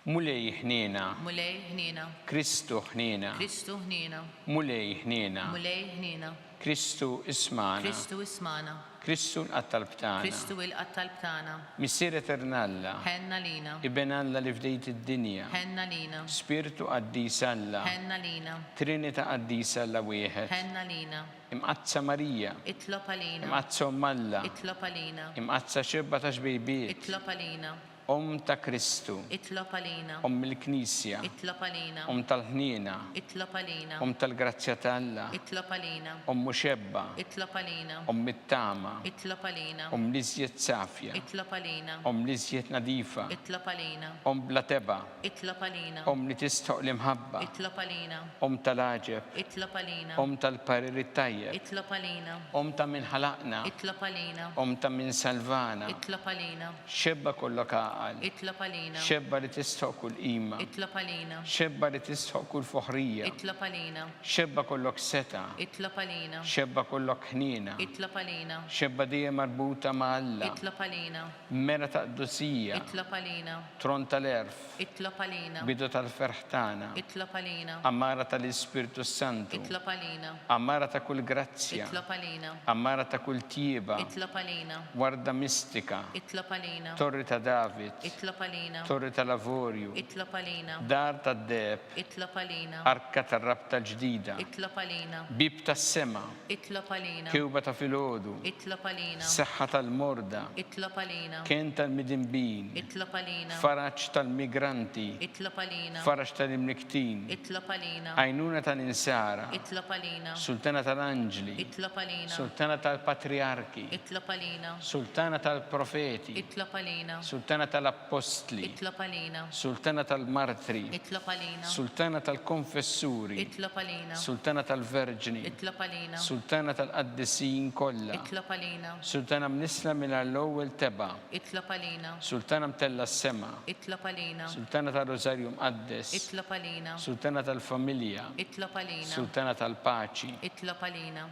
Mulej ħnina. Mulej ħnina. Kristu ħnina. Kristu ħnina. Mulej ħnina. Mulej ħnina. Kristu ismana. Kristu ismana. Kristu l-qattal btana. Kristu il-qattal btana. Missier eternalla. Ħenna lina. Iben Alla li fdejt id-dinja. Ħenna lina. Spiritu qaddis Alla. Ħenna lina. Trinita qaddis Alla wieħed. Ħenna lina. Imqazza Marija. Itlob għalina. Imqazza Alla. Itlob għalina. Imqazza xibba ta' xbejbiet. Itlob għalina. Ta' Kristu. Itlob għalina. Il-Knisja. Itlob għalina. Tal-ħnina. Itlob għalina. Tal-grazzja ta' Alla. Itlob għalina. Muxebba. Itlob għalina. Mit-tama. Itlob għalina. Liżjed safja. Itlob għalina. Liżjed nadifa. Itlob għalina. Bla teba. Itlob għalina. Li tistħoq l-imħabba. Itlob għalina. Tal-aġeb. Itlob għalina. Tal-parir it-tajjeb. Itlob għalina. Ta' min ħalaqna. Itlob għalina. Ta' min salvana. Itlob għalina. Xebba kollok għaqal. Itlob għalina. Xebba li tistħoq kull qima. Itlob għalina. Xebba li tistħoq kull foħrija. Itlob għalina. Xebba kollok seta. Itlob għalina. Xebba kollok ħnina. Itlob għalina. Xebba dejjem marbuta ma' Alla. Itlob għalina. Mera ta' qdusija. Itlob għalina. Tron tal-erf. Itlob għalina. Bidu tal-ferħtana. Itlob għalina. Ammara tal-Ispirtu Santu. Itlob għalina. Ammara ta' kull grazzja. Itlob għalina. Ammara ta' kull tieba. Itlob għalina. Warda mistika. Itlob għalina. Torri ta' David. Itlob għalina. Torri ta' Lavorju. Itlob għalina. Dar ta' Deb. Itlob għalina. Arka ta' Rabta ġdida. Itlob għalina. Bib ta' sema. Itlob għalina. Kewba ta' filodu. Itlob għalina. Seħħa tal-morda. Itlob għalina. Kien tal-midinbin. Itlob għalina. Faraċ tal-migranti. Itlob għalina. Faraċ tal-imniktin. Itlob għalina. Għajnuna tal-insara. Itlob għalina. Sultana tal-anġli. Itlob għalina. Sultana tal-patriarki. Itlob għalina. Sultana tal-profeti. Itlob għalina. Sultana tal-apostli. Itlob għalina. Sultana tal-martri. Itlob għalina. Sultana tal-konfessuri. Itlob għalina. Sultana tal-verġni. Itlob għalina. Sultana tal-qaddisin kollha. Itlob għalina. Sultana mnisla mill-ewwel teba. Itlob għalina. Sultana mtella s-sema. Itlob għalina. Sultana tal-Rosarju Mqaddes. Itlob għalina. Sultana tal-familja. Itlob għalina. Sultana tal-paċi. Itlob għalina.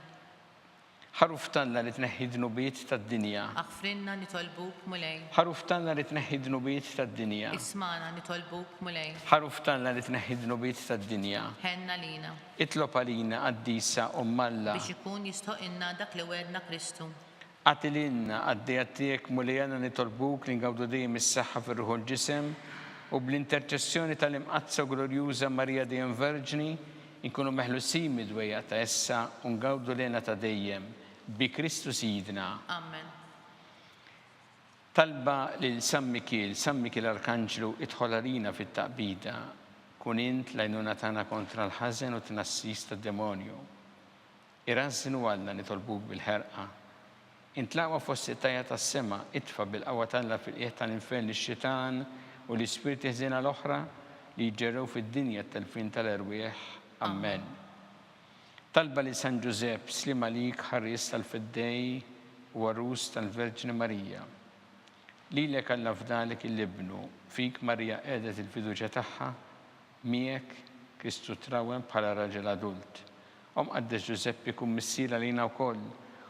ħaruftanna li tneħħi dnubiet tad-dinja. Aħfrinna nitolbuk mulej. ħaruftanna li tneħħi dnubiet tad-dinja. Ismana nitolbuk mulej. ħaruftanna li tneħħi dnubiet tad-dinja. Ħenna lina. Itlob għalina qaddisa Alla. Biex ikun jistħoqilna dak li wedna Kristu. Għatilinna għaddejatijek mulejana nitolbuk li ngawdu dejjem is-saħħa fir-ruħu l-ġisem u bl-interċessjoni tal-imqazza glorjuża Marija dejjem Verġni inkunu meħlusin midwejja ta' essa u ngawdu lena ta' dejjem bi Kristu Sidna. Amen. Talba lil San Mikil Arkanġlu idħol għalina fit-taqbida kun int lajnuna tagħna kontra l-ħażen u tnassis tad-demonju. Irażżinu għalna nitolbuk bil-ħerqa. Intlaqwa fost it-tajja tas-sema, itfa' bil-qawwa tagħna fil-qiegħ tal-infern ix-xitan u l-ispirti ħżiena l-oħra li jġerrew fid-dinja tal-fin tal-erwieħ. Amen. Talba li San Giuseppe slima lik ħarris tal-fiddej u għarus tal-Verġni Marija. Lilek Alla fdalek il-libnu, fik Marija qiegħdet il-fiduċja tagħha, miegħek Kristu trawem bħala raġel adult. Qaddes Giuseppe kun missiera lina wkoll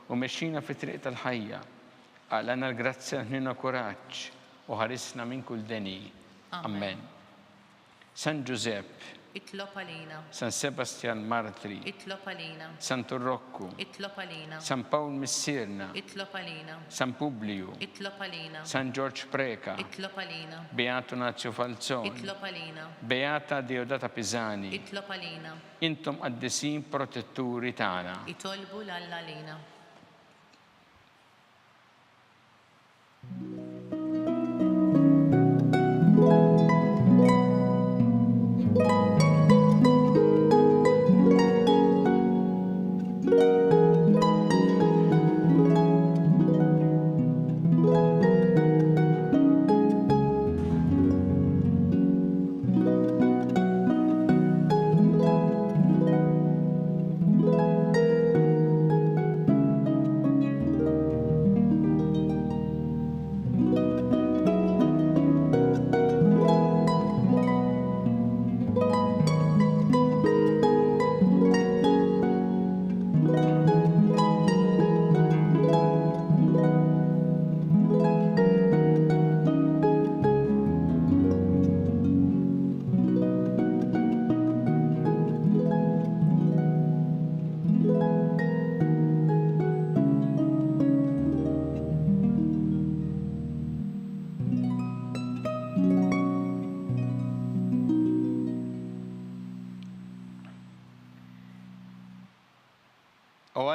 u mexxina fit-triq tal-ħajja. Għalana l-grazzja ħnina kuraġġ u ħarisna minn kull deni. Amen. San Giuseppe. Itlob għalina. San Sebastian Martri. Itlob għalina. San Turrokku. Itlob għalina. San Paul Missirna. Itlob għalina. San Publiu. Itlob għalina. San George Preka. Itlob għalina. Beato Nazio Falzon. Itlob għalina. Beata Deodata Pisani. Itlob għalina. Intom qaddisin protetturi tagħna. Itolbu l-Alla għalina.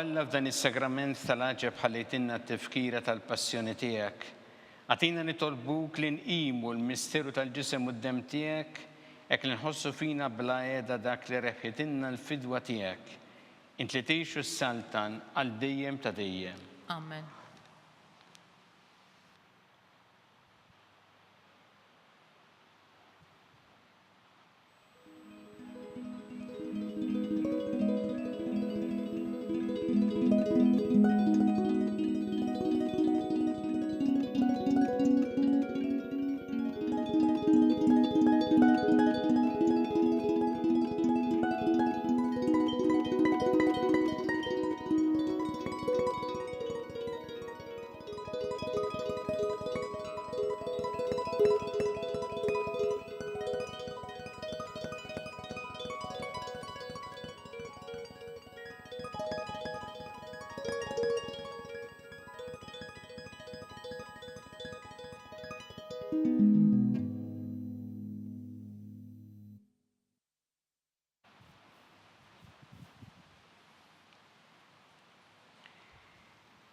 Alla f'dan is-sagrament tal-għaġeb ħallejtinna t-tifkira tal-passjoni tiegħek. Għatina nitolbuk li nqimu l-misteru tal-ġisem u d-dem tiegħek hekk li nħossu fina bla qiegħda dak li rebħitilna l-fidwa tiegħek. Int li tgħixu s-saltan għal dejjem ta' dejjem. Amen.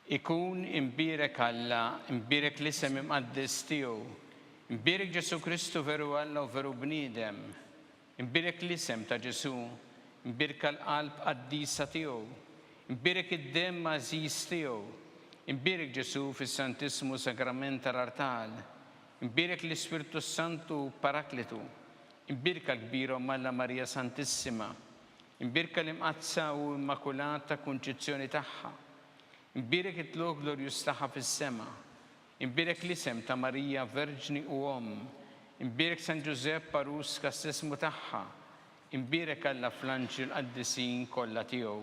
Ikun imbirek Alla, imbirek l-isem imqaddis tiegħu, imbirek Ġesu Kristu veru Alla u veru bniedem, imbirek l-isem ta' Ġesu, imbirek l-qalb qaddisa tiegħu, imbirek id-dem għażiż tiegħu, imbirek Ġesu fis-Santissimu Sagrament tal-Artal, imbirek l-Ispirtu Santu Paraklitu, imbirek l-kbira Malla Marija Santissima, imbirek l-imqazza u immakulata kunċizzjoni tagħha. Imbirek it-lok glorjus taħħa fis-sema, imbirek l-isem ta' Marija Verġni u imbirek San Giuseppe Parus kas-sesmu tagħha, imbirek Alla fl-anġel qaddisin kollha tiegħu.